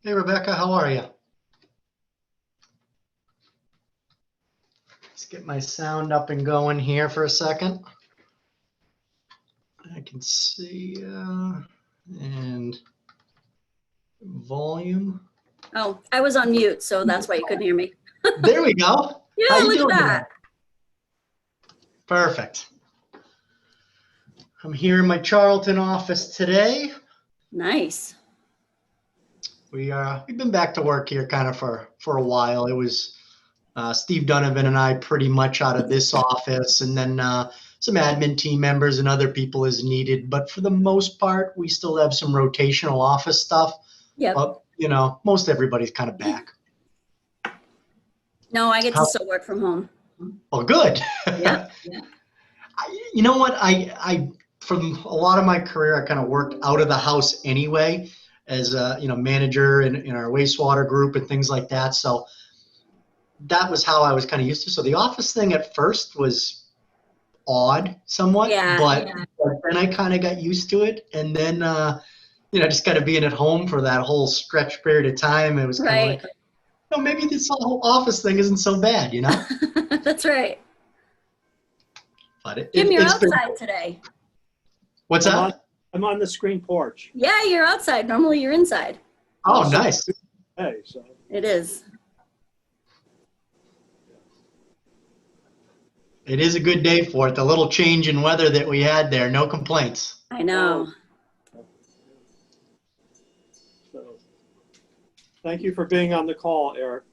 Hey, Rebecca, how are you? Let's get my sound up and going here for a second. I can see, and volume. Oh, I was on mute, so that's why you couldn't hear me. There we go. Yeah, How you look at doing that. today? Perfect. I'm here in my Charlton office today. Nice. We've been back to work here kind of for a while. It was Steve Donovan and I pretty much out of this office, and then some admin team members and other people as needed. But for the most part, we still have some rotational office stuff. Yep. But, most everybody's kind of back. No, I get to still work from home. Well, good. Yeah. You know what? I from a lot of my career, I kind of worked out of the house anyway as a manager in our wastewater group and things like that. So that was how I was kind of used to. So the office thing at first was odd somewhat, but then I kind of got used to it. And then, just kind of being at home for that whole stretch period of time, it was kind of like, maybe this whole office thing isn't so bad, That's right. But Jim, you're outside today. What's that? I'm on the screen porch. Yeah, you're outside. Normally you're inside. Oh, nice. Hey, so. It is. It is a good day for it. The little change in weather that we had there, no complaints. I know. So, thank you for being on the call, Eric.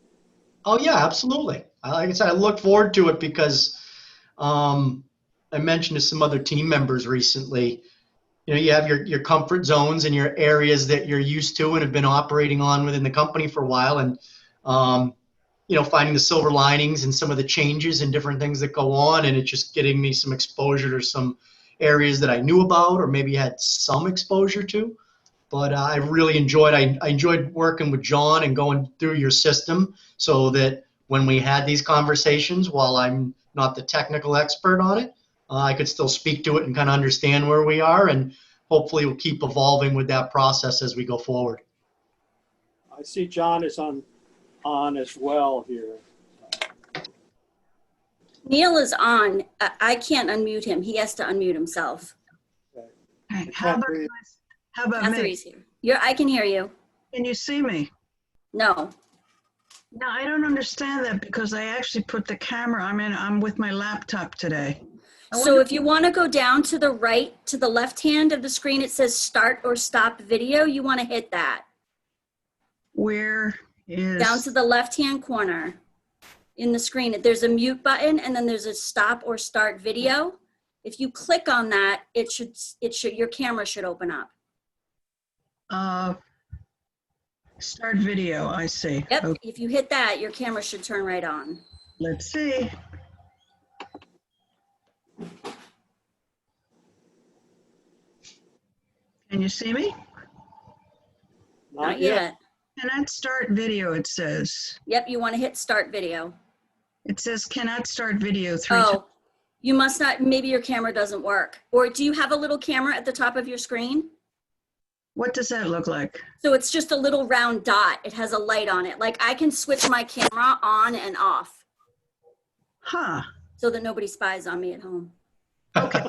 Oh, yeah, absolutely. Like I said, I look forward to it because I mentioned to some other team members recently, you have your comfort zones and your areas that you're used to and have been operating on within the company for a while. And, finding the silver linings and some of the changes and different things that go on. And it's just getting me some exposure to some areas that I knew about or maybe had some exposure to. But I really enjoyed, I enjoyed working with John and going through your system so that when we had these conversations, while I'm not the technical expert on it, I could still speak to it and kind of understand where we are, and hopefully we'll keep evolving with that process as we go forward. I see John is on as well here. Neil is on. I can't unmute him. He has to unmute himself. Okay. How about me? Here. I can hear you. Can you see me? No. No, I don't understand that because I actually put the camera, I'm with my laptop today. So if you want to go down to the right, to the left hand of the screen, it says start or stop video. You want to hit that. Where is? Down to the left hand corner in the screen. There's a mute button and then there's a stop or start video. If you click on that, your camera should open up. Start video, I see. Yep, Okay. If you hit that, your camera should turn right on. Let's see. Can you see me? Not yet. Cannot start video, it says. Yep, you want to hit start video. It says cannot start video 3 times. Oh, you must not, maybe your camera doesn't work. Or do you have a little camera at the top of your screen? What does that look like? So it's just a little round dot. It has a light on it. Like I can switch my camera on and off. Huh. So that nobody spies on me at home. Okay.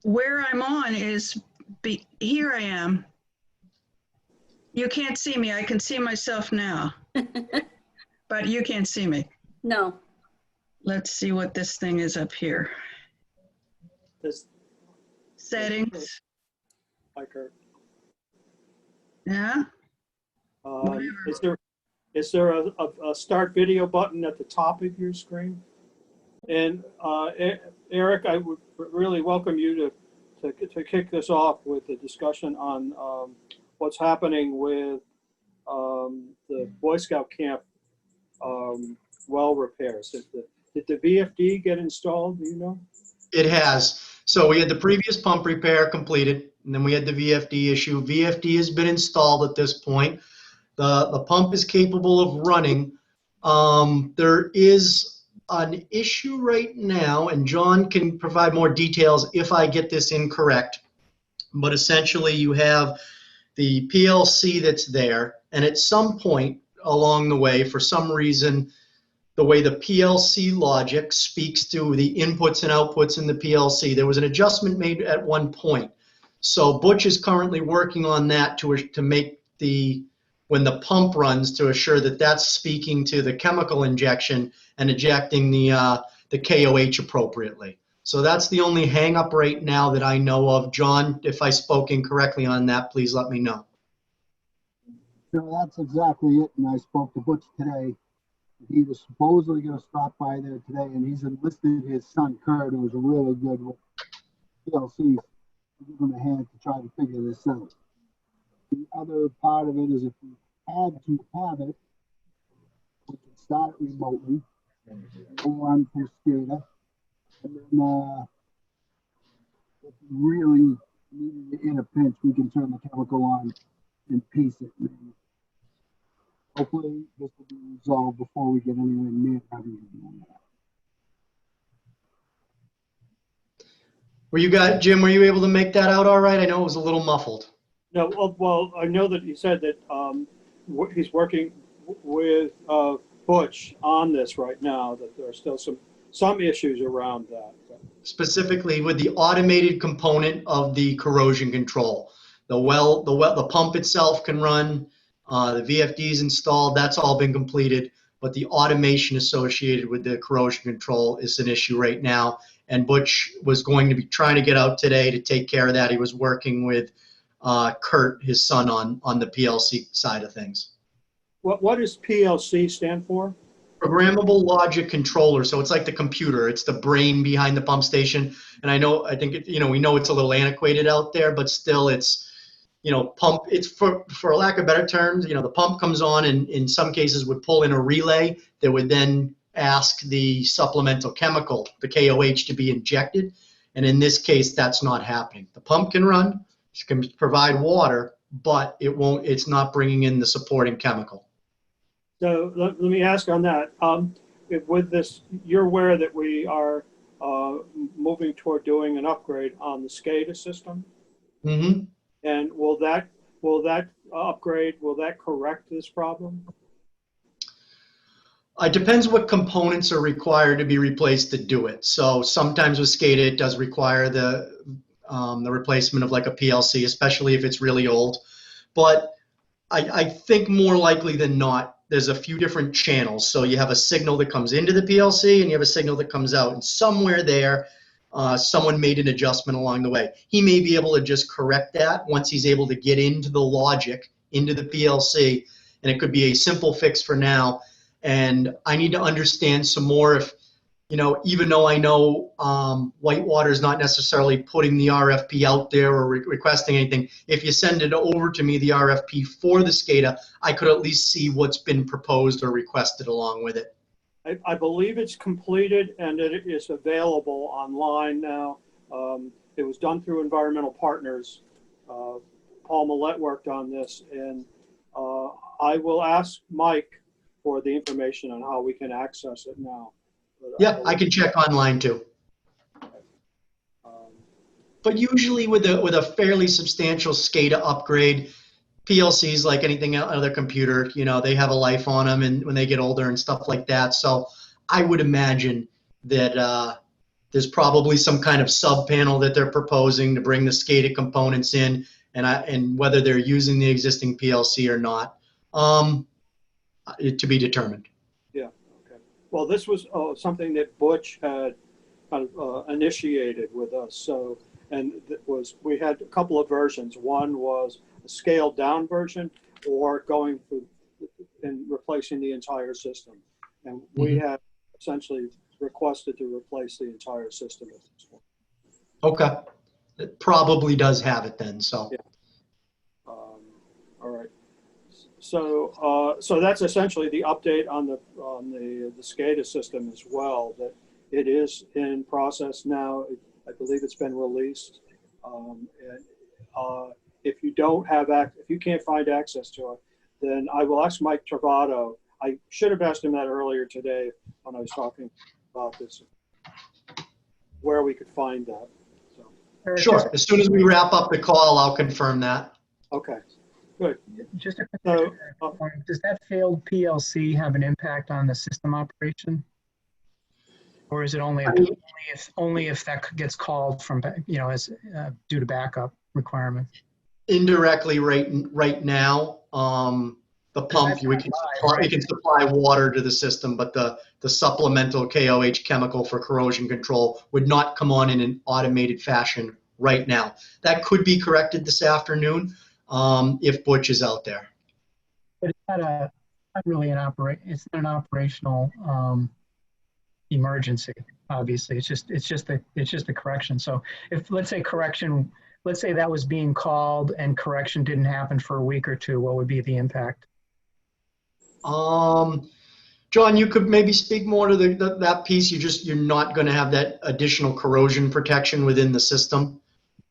Where I'm on is, here I am. You can't see me. I can see myself now. But you can't see me. No. Let's see what this thing is up here. Settings. Like her. Yeah. Is there a start video button at the top of your screen? And Eric, I would really welcome you to kick this off with a discussion on what's happening with the Boy Scout camp well repairs. Did the VFD get installed? Do you know? It has. So we had the previous pump repair completed, and then we had the VFD issue. VFD has been installed at this point. The pump is capable of running. There is an issue right now, and John can provide more details if I get this incorrect. But essentially, you have the PLC that's there, and at some point along the way, for some reason, the way the PLC logic speaks to the inputs and outputs in the PLC, there was an adjustment made at one point. So Butch is currently working on that to make when the pump runs, to assure that that's speaking to the chemical injection and ejecting the KOH appropriately. So that's the only hang up right now that I know of. John, if I spoke incorrectly on that, please let me know. So that's exactly it. And I spoke to Butch today. He was supposedly going to stop by there today, and he's enlisted his son Kurt, who's really good with PLCs, to give him a hand to try to figure this out. The other part of it is if we had to have it, we could start it remotely, go on through SCADA, and then if we really needed it in a pinch, we can turn the chemical on and piece it. And hopefully this will be resolved before we get anywhere near having to do that. Jim, were you able to make that out all right? I know it was a little muffled. No, well, I know that you said that he's working with Butch on this right now, that there are still some issues around that. Specifically with the automated component of the corrosion control. The pump itself can run, the VFD is installed, that's all been completed, but the automation associated with the corrosion control is an issue right now. And Butch was going to be trying to get out today to take care of that. He was working with Kurt, his son, on the PLC side of things. What does PLC stand for? Programmable Logic Controller. So it's like the computer. It's the brain behind the pump station. And I think we know it's a little antiquated out there, but still it's, pump. It's for lack of better terms, the pump comes on and in some cases would pull in a relay that would then ask the supplemental chemical, the KOH, to be injected. And in this case, that's not happening. The pump can run, it can provide water, but it's not bringing in the supporting chemical. So let me ask on that. With this, you're aware that we are moving toward doing an upgrade on the SCADA system? Mm-hmm. And will that upgrade, will that correct this problem? It depends what components are required to be replaced to do it. So sometimes with SCADA, it does require the replacement of like a PLC, especially if it's really old. But I think more likely than not, there's a few different channels. So you have a signal that comes into the PLC and you have a signal that comes out. And somewhere there, someone made an adjustment along the way. He may be able to just correct that once he's able to get into the logic, into the PLC. And it could be a simple fix for now. And I need to understand some more if, even though I know Whitewater is not necessarily putting the RFP out there or requesting anything, if you send it over to me, the RFP for the SCADA, I could at least see what's been proposed or requested along with it. I believe it's completed and it is available online now. It was done through Environmental Partners. Paul Millette worked on this, and I will ask Mike for the information on how we can access it now. Yeah, I can check online too. But usually with a fairly substantial SCADA upgrade, PLCs, like anything other computer, they have a life on them, and when they get older and stuff like that. So I would imagine that there's probably some kind of sub panel that they're proposing to bring the SCADA components in, and whether they're using the existing PLC or not, to be determined. Yeah. Okay. Well, this was something that Butch had kind of initiated with us. So, and we had a couple of versions. One was a scaled down version, or going through and replacing the entire system. And we have essentially requested to replace the entire system at this point. Okay. It probably does have it then, so. Yeah. All right. So that's essentially the update on the SCADA system as well, that it is in process now. I believe it's been released. If you don't have if you can't find access to it, then I will ask Mike Travato. I should have asked him that earlier today when I was talking about this, where we could find that. So. Sure. As soon as we wrap up the call, I'll confirm that. Okay. Good. Just a quick So, question. Does that failed PLC have an impact on the system operation? Or is it only, I mean, only if that gets called from, as due to backup requirements? indirectly right now, the pump, that's you not can live, supply, right? it can supply water to the system, but the supplemental KOH chemical for corrosion control would not come on in an automated fashion right now. That could be corrected this afternoon, if Butch is out there. But it's not really it's not an operational emergency, obviously. It's just a correction. So if, let's say that was being called and correction didn't happen for a week or two, what would be the impact? John, you could maybe speak more to that piece. You're not going to have that additional corrosion protection within the system.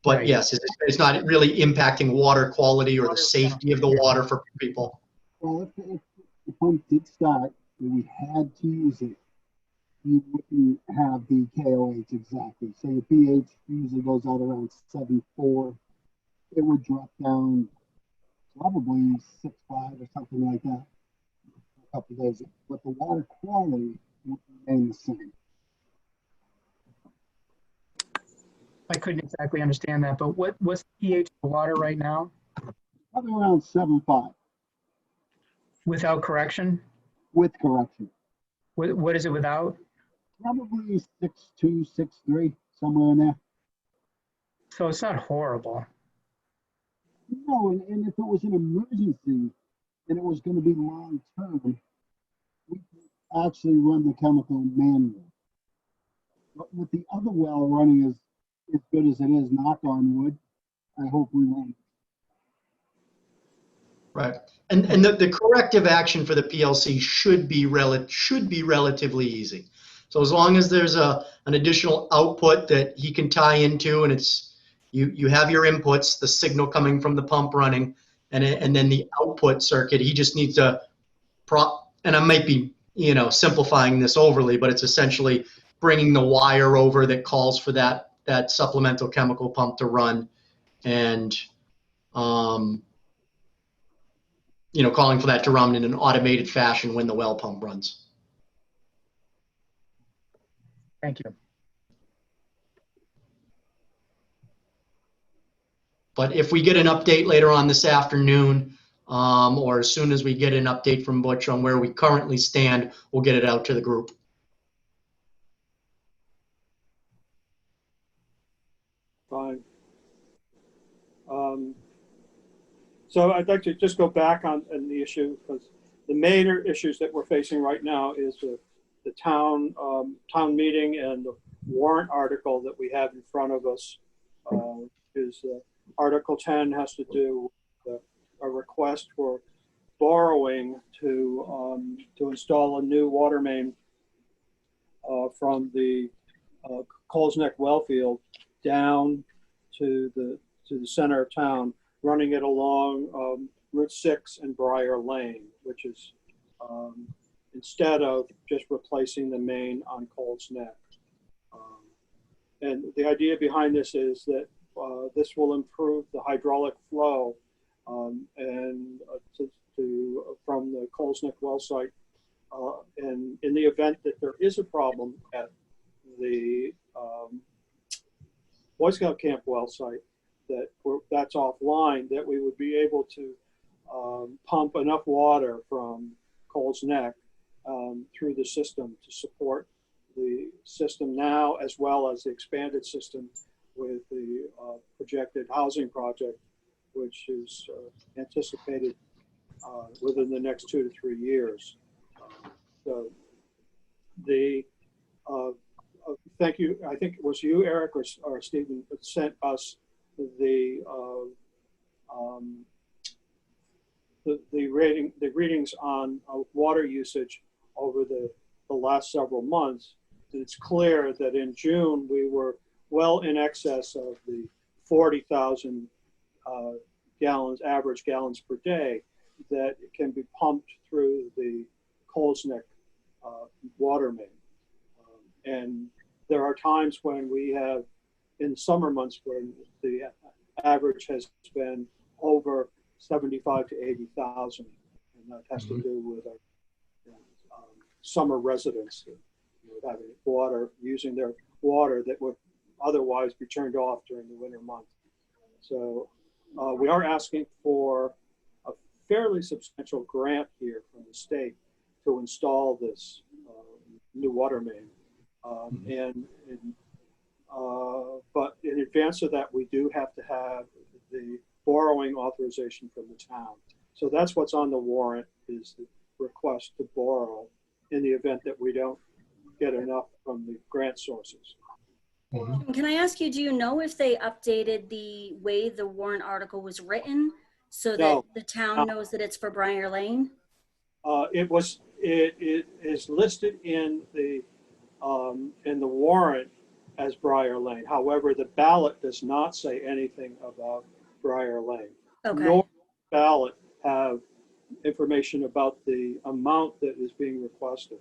But Right. yes, it's not really impacting water quality or the safety of the water for people. Well, if the pump did start and we had to use it, you wouldn't have the KOH exactly. So your pH usually goes out around 7.4. It would drop down probably 6.5 or something like that for a couple of days. But the water quality would remain the same. I couldn't exactly understand that, but what's the pH of the water right now Probably around 7.5 without correction? with correction. What is it without? Probably 6.2, 6.3, somewhere in there. So it's not horrible. No, and if it was an emergency and it was going to be long term, we could actually run the chemical manually. But with the other well running as good as it is, knock on wood, I hope we won't. Right. And the corrective action for the PLC should be relatively easy. So as long as there's an additional output that he can tie into, and you have your inputs, the signal coming from the pump running, and then the output circuit, he just needs to and I might be, simplifying this overly, but it's essentially bringing the wire over that calls for that supplemental chemical pump to run, and calling for that to run in an automated fashion when the well pump runs. Thank you. But if we get an update later on this afternoon, or as soon as we get an update from Butch on where we currently stand, we'll get it out to the group. fine. So I'd like to just go back on the issue, because the major issues that we're facing right now is the town meeting and the warrant article that we have in front of us. Article 10 has to do with a request for borrowing to install a new water main from the Coles Neck well field down to the center of town, running it along Route 6 and Briar Lane, which is instead of just replacing the main on Coles Neck. And the idea behind this is that this will improve the hydraulic flow and from the Coles Neck well site. And in the event that there is a problem at the Boy Scout Camp well site that's offline, that we would be able to pump enough water from Coles Neck through the system to support the system now, as well as the expanded system with the projected housing project, which is anticipated within the next 2 to 3 years. So thank you. I think it was you, Eric, or Stephen, that sent us the readings on water usage over the last several months. It's clear that in June we were well in excess of the 40,000 average gallons per day that can be pumped through the Coles Neck water main. And there are times when we have, in summer months, when the average has been over 75 to 80,000, and that has to do with our summer residents having water, using their water that would otherwise be turned off during the winter months. So we are asking for a fairly substantial grant here from the state to install this new water main. But in advance of that, we do have to have the borrowing authorization from the town. So that's what's on the warrant, is the request to borrow in the event that we don't get enough from the grant sources. Can I ask you, do you know if they updated the way the warrant article was written so that No. the town knows that it's for Briar Lane? It is listed in the warrant as Briar Lane. However, the ballot does not say anything about Briar Lane. Okay. Nor does the ballot have information about the amount that is being requested.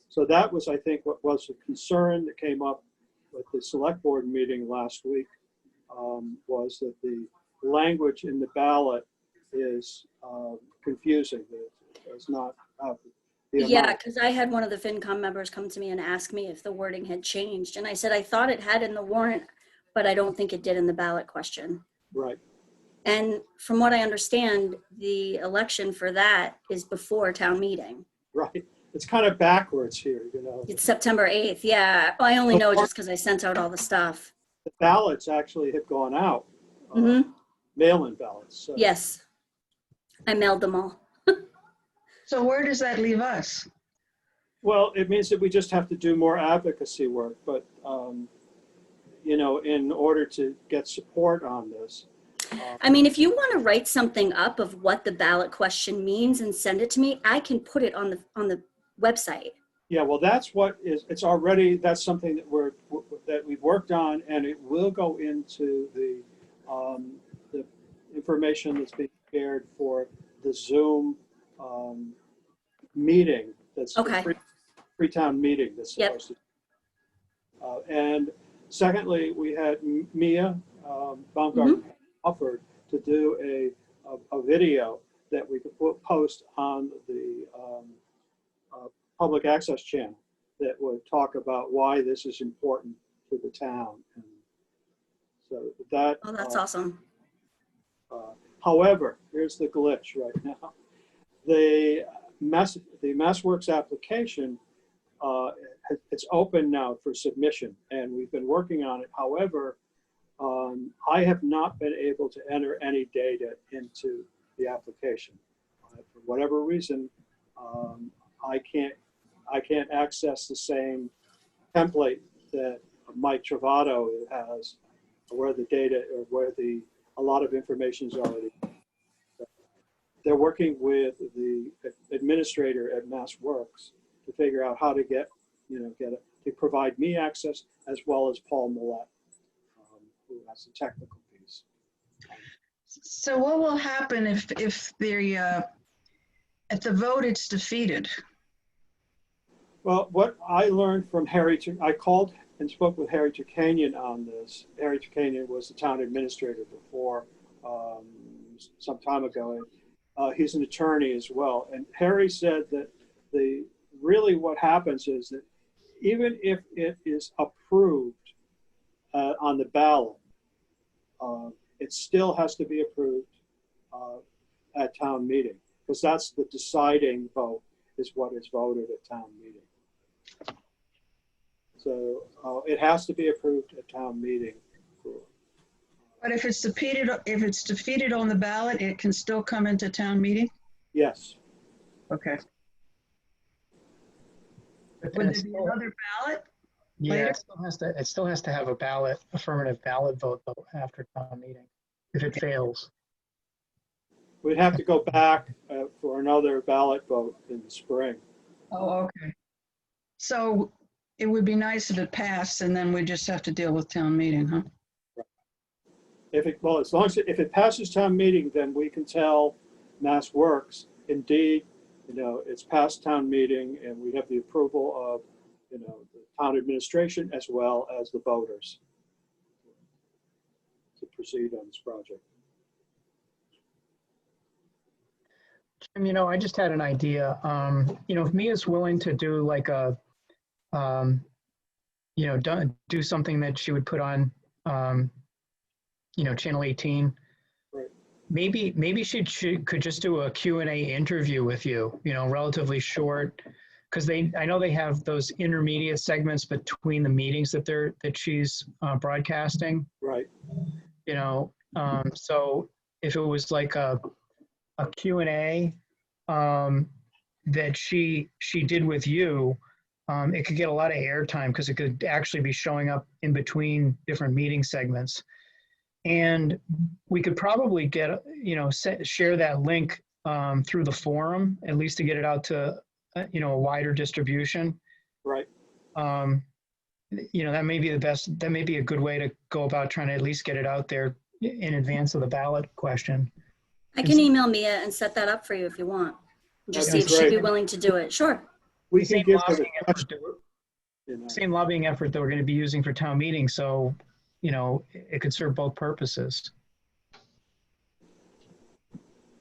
So that was, I think, what was a concern that came up at the select board meeting last week, was that the language in the ballot is confusing. It's not the Yeah, amount. because I had one of the FinCom members come to me and ask me if the wording had changed. And I said, I thought it had in the warrant, but I don't think it did in the ballot question. Right. And from what I understand, the election for that is before town meeting. Right. It's kind of backwards here, you know. It's September 8th. Yeah. Well, I only know just because I sent out all the stuff. The ballots actually have gone out, mail-in ballots. So. Yes. I mailed them all. So where does that leave us? Well, it means that we just have to do more advocacy work, but, you know, in order to get support on this. I mean, if you want to write something up of what the ballot question means and send it to me, I can put it on the website. Yeah, well, that's what is, it's already, that's something that we've worked on, and it will go into the information that's being shared for the Zoom meeting. That's Okay. the pre-town meeting that's supposed to. And secondly, we had Mia Baumgarten offered to do a video that we could post on the public access channel that would talk about why this is important to the town. And so that. Oh, that's awesome. However, here's the glitch right now. The MassWorks application, it's open now for submission, and we've been working on it. However, I have not been able to enter any data into the application. For whatever reason, I can't access the same template that Mike Travato has, where the data or where a lot of information is already. They're working with the administrator at MassWorks to figure out how to to provide me access, as well as Paul Millette, who has the technical piece. So what will happen if at the vote it's defeated? Well, what I learned from I called and spoke with Harry Turkanian on this. Harry Turkanian was the town administrator before some time ago. And he's an attorney as well. And Harry said that really what happens is that even if it is approved on the ballot, it still has to be approved at town meeting, because that's the deciding vote, is what is voted at town meeting. So it has to be approved at town meeting. But if it's defeated on the ballot, it can still come into town meeting? Yes. Okay. But Would then there be another ballot? yeah, later? it still has to have a affirmative ballot vote though after town meeting, if it fails. We'd have to go back for another ballot vote in the spring. Oh, okay. So it would be nice if it passed, and then we just have to deal with town meeting, huh? As long as if it passes town meeting, then we can tell MassWorks, indeed, it's past town meeting, and we have the approval of, the town administration as well as the voters to proceed on this project. And, I just had an idea. If Mia's willing to do like a, do something that she would put on, Channel 18. Right. Maybe she could just do a Q&A interview with you, relatively short, because I know they have those intermediate segments between the meetings that she's broadcasting. Right. So if it was like a Q&A that she did with you, it could get a lot of airtime because it could actually be showing up in between different meeting segments. And we could probably get, share that link through the forum, at least to get it out to, a wider distribution. Right. That may be that may be a good way to go about trying to at least get it out there in advance of the ballot question. I can email Mia and set that up for you if you want. Just see if That's she'd be great. willing to do it. Sure. We can Same give her lobbying the effort same lobbying effort that we're going to be using for town meeting. So, it could serve both purposes.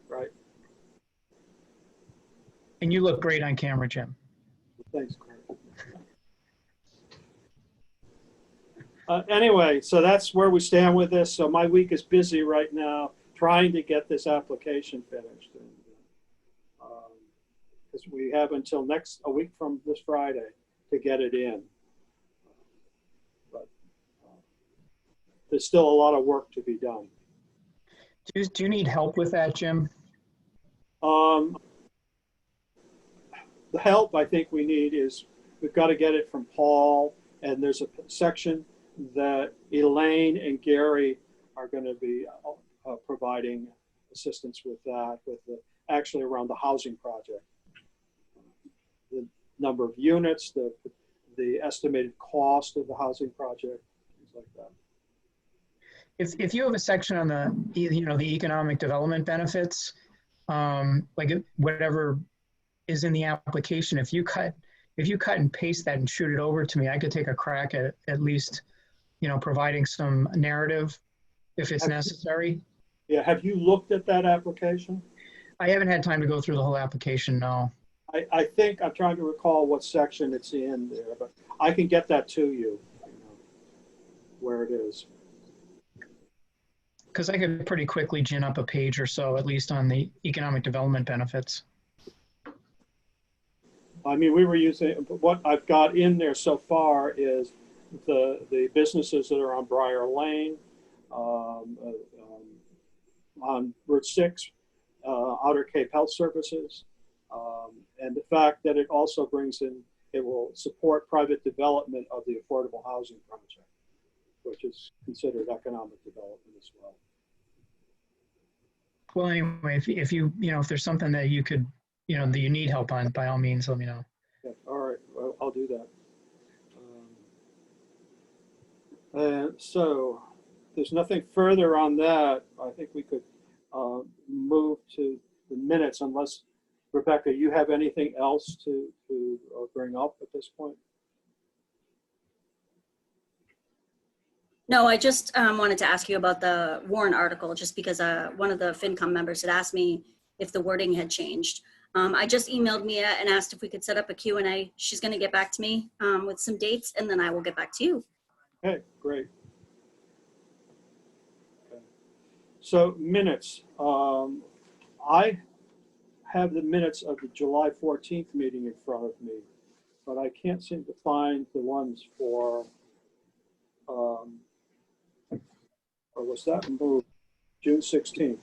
Right. And you look great on camera, Jim. Thanks, Craig. Anyway, so that's where we stand with this. So my week is busy right now trying to get this application finished. Because we have until a week from this Friday to get it in. But there's still a lot of work to be done. Do you need help with that, Jim? The help I think we need is we've got to get it from Paul, and there's a section that Elaine and Gary are going to be providing assistance with that, actually around the housing project. The number of units, the estimated cost of the housing project, things like that. If you have a section on the economic development benefits, like whatever is in the application, if you cut and paste that and shoot it over to me, I could take a crack at least, providing some narrative if it's necessary. Yeah, have you looked at that application? I haven't had time to go through the whole application, no. I think I'm trying to recall what section it's in there, but I can get that to you, where it is. Because I could pretty quickly gin up a page or so, at least on the economic development benefits. I mean, we were using, what I've got in there so far is the businesses that are on Briar Lane, on Route 6, Outer Cape Health Services, and the fact that it also brings in, it will support private development of the affordable housing project, which is considered economic development as well. Well, anyway, if you if there's something that you could, that you need help on, by all means, let me know. Yeah, all right, well, I'll do that. And so there's nothing further on that. I think we could move to the minutes unless, Rebecca, you have anything else to bring up at this point? No, I just wanted to ask you about the Warren article, just because one of the FinCom members had asked me if the wording had changed. I just emailed Mia and asked if we could set up a Q&A. She's going to get back to me with some dates, and then I will get back to you. Okay, great. Okay. So minutes. I have the minutes of the July 14th meeting in front of me, but I can't seem to find the ones for, or was that moved June 16th?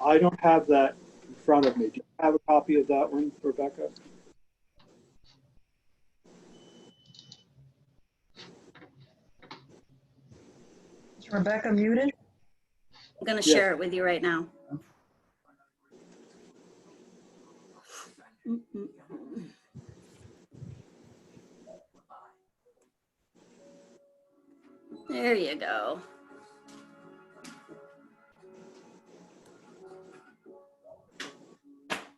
I don't have that in front of me. Do you have a copy of that one, Rebecca? Is Rebecca muted? I'm going to Yes. share it with you right now. There you go.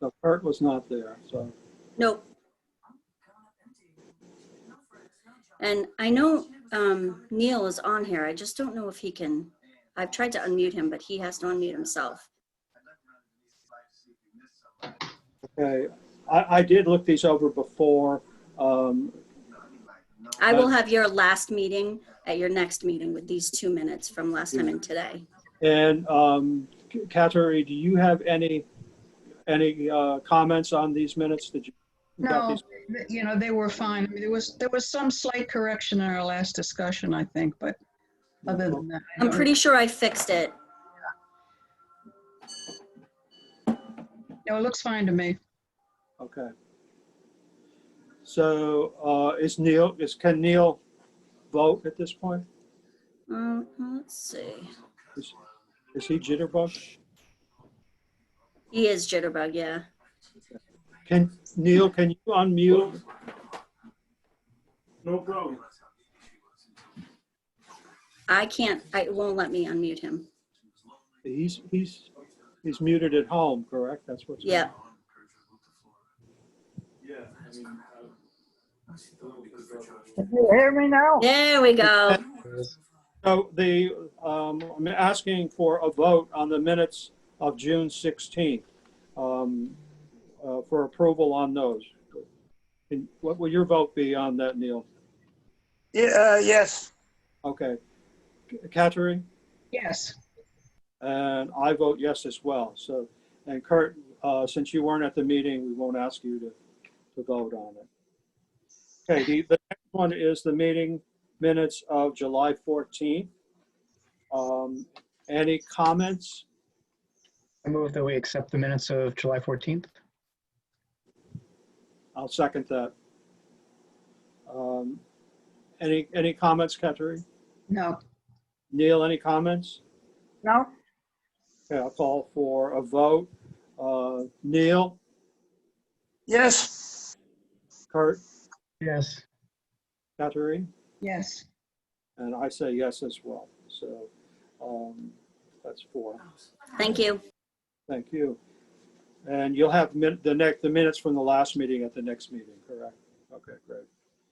No, Kurt was not there, so. Nope. And I know Neil is on here. I just don't know if he can. I've tried to unmute him, but he has to unmute himself. Okay, I did look these over before. I will have your last meeting at your next meeting with these 2 minutes from last time and today. And Kateri, do you have any comments on these minutes? Did you? got No, these? you know, they were fine. I mean, there was some slight correction in our last discussion, I think, but other than that, I I'm don't- pretty sure I fixed it. no, it looks fine to me. Okay. So can Neil vote at this point? Let's see. Is he jitterbug? He is jitterbug, yeah. Neil, can you unmute? No problem. I can't, it won't let me unmute him. He's muted at home, correct? That's what's. Yeah. Yeah, I mean, Can you hear me now? There we go. So I'm asking for a vote on the minutes of June 16th for approval on those. And what will your vote be on that, Neil? Yeah, yes. Okay. Kateri? Yes, And I vote yes as well. So, and Kurt, since you weren't at the meeting, we won't ask you to vote on it. Okay, the next one is the meeting minutes of July 14th. Any comments? I move that we accept the minutes of July 14th. I'll second that. Any comments, Kateri? no, Neil, any comments? No? Okay, I'll call for a vote. Neil, Yes. Kurt, Yes. Kateri, yes. and I say yes as well. So that's 4. Thank you. Thank you. And you'll have the minutes from the last meeting at the next meeting, correct? Okay, great.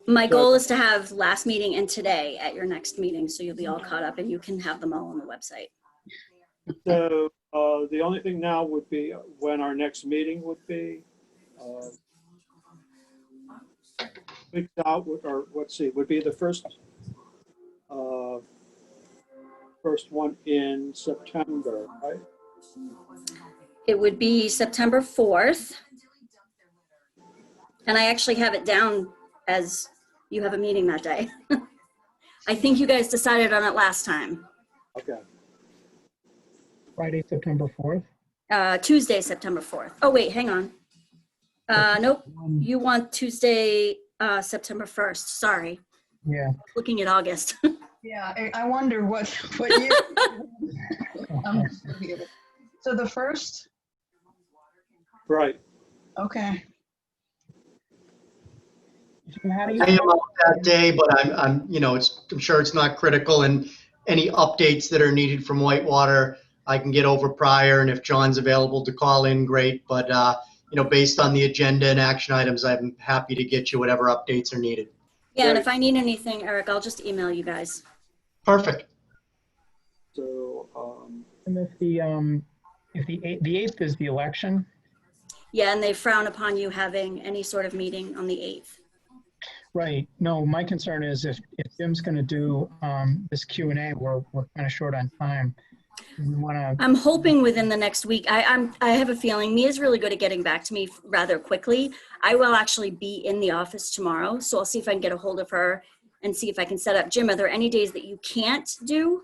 My goal is to have last meeting and today at your next meeting, so you'll be all caught up and you can have them all on the website. So the only thing now would be when our next meeting would be. Picked out, or let's see, would be the first one in September, right? It would be September 4th. And I actually have it down as you have a meeting that day. I think you guys decided on it last time. Okay. Friday, September 4th. Tuesday, September 4th. Oh, wait, hang on. Nope, you want Tuesday, September 1st. Sorry, Yeah. looking at August. Yeah, I wonder what year. So the first, Right. okay. How do you? I am out that day, but I'm I'm sure it's not critical, and any updates that are needed from Whitewater, I can get over prior, and if John's available to call in, great. But based on the agenda and action items, I'm happy to get you whatever updates are needed. Yeah, and if I need anything, Eric, I'll just email you guys. Perfect. So And if the 8th is the election, Yeah, and they frown upon you having any sort of meeting on the 8th. right? No, my concern is if Jim's going to do this Q&A, we're kind of short on time. We want to. I'm hoping within the next week. I have a feeling Mia's really good at getting back to me rather quickly. I will actually be in the office tomorrow, so I'll see if I can get a hold of her and see if I can set up. Jim, are there any days that you can't do?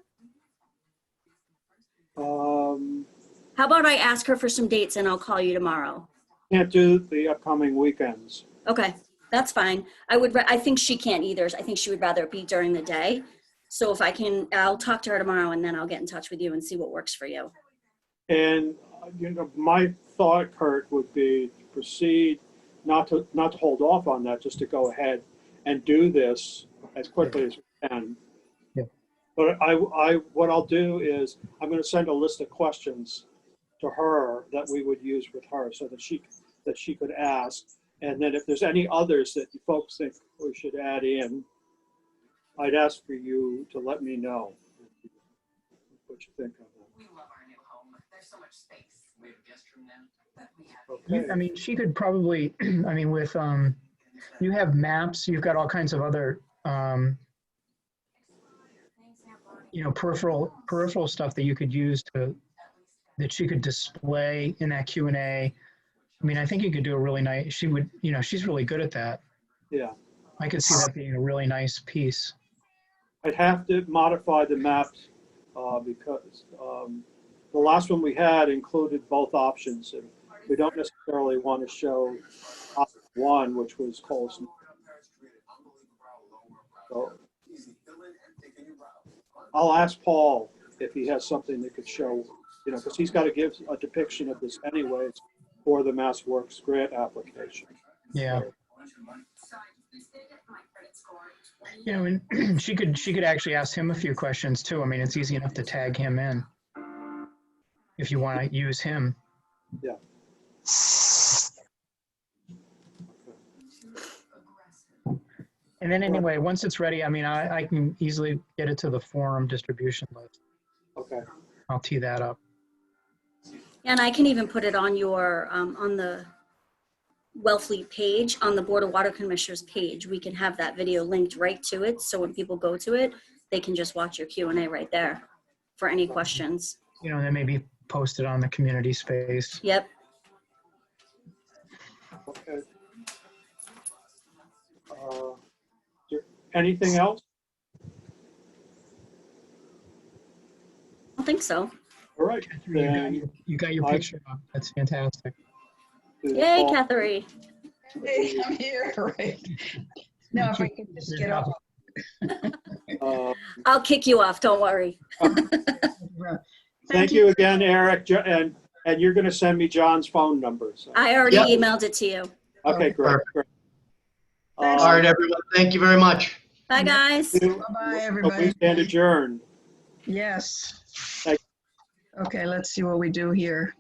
How about I ask her for some dates and I'll call you tomorrow? can't do the upcoming weekends. Okay, that's fine. I think she can't either. I think she would rather be during the day. So if I can, I'll talk to her tomorrow and then I'll get in touch with you and see what works for you. And my thought, Kurt, would be to proceed, not to hold off on that, just to go ahead and do this as quickly as we can. Yeah. But what I'll do is I'm going to send a list of questions to her that we would use with her, so that she could ask. And then if there's any others that you folks think we should add in, I'd ask for you to let me know what you think of them. We love our new home. There's so much space. We have a guest room now. Okay. I mean, she could probably, I mean, with, you have maps, you've got all kinds of other, you know, peripheral stuff that you could use that she could display in that Q&A. I mean, I think you could do a really nice, she would, you know, she's really good at that. Yeah. I could see that being a really nice piece. I'd have to modify the maps because the last one we had included both options, and we don't necessarily want to show option one, which was Cole's. So I'll ask Paul if he has something that could show, you know, because he's got to give a depiction of this anyways for the MassWorks grant application. Yeah. You know, and she could actually ask him a few questions too. I mean, it's easy enough to tag him in if you want to use him. Yeah. And then anyway, once it's ready, I mean, I can easily get it to the forum distribution list. Okay. I'll tee that up. And I can even put it on your, on the Wellfleet page, on the Board of Water Commissioners page. We can have that video linked right to it. So when people go to it, they can just watch your Q&A right there for any questions. You know, then maybe post it on the community space. Yep. Okay. Is there anything else? I don't think so. All right. You got your picture up. That's fantastic. Yay, Catherine. Hey, I'm here, right? Now, if I could just get off. I'll kick you off. Don't worry. Thank you again, Eric, and you're going to send me John's phone number. So. I already Yep. emailed it to you. Okay, great. great. All right, everyone. Thank you very much. Bye, guys. Bye-bye, everybody. We stand adjourned. Yes. Thank Okay, let's see what we do here.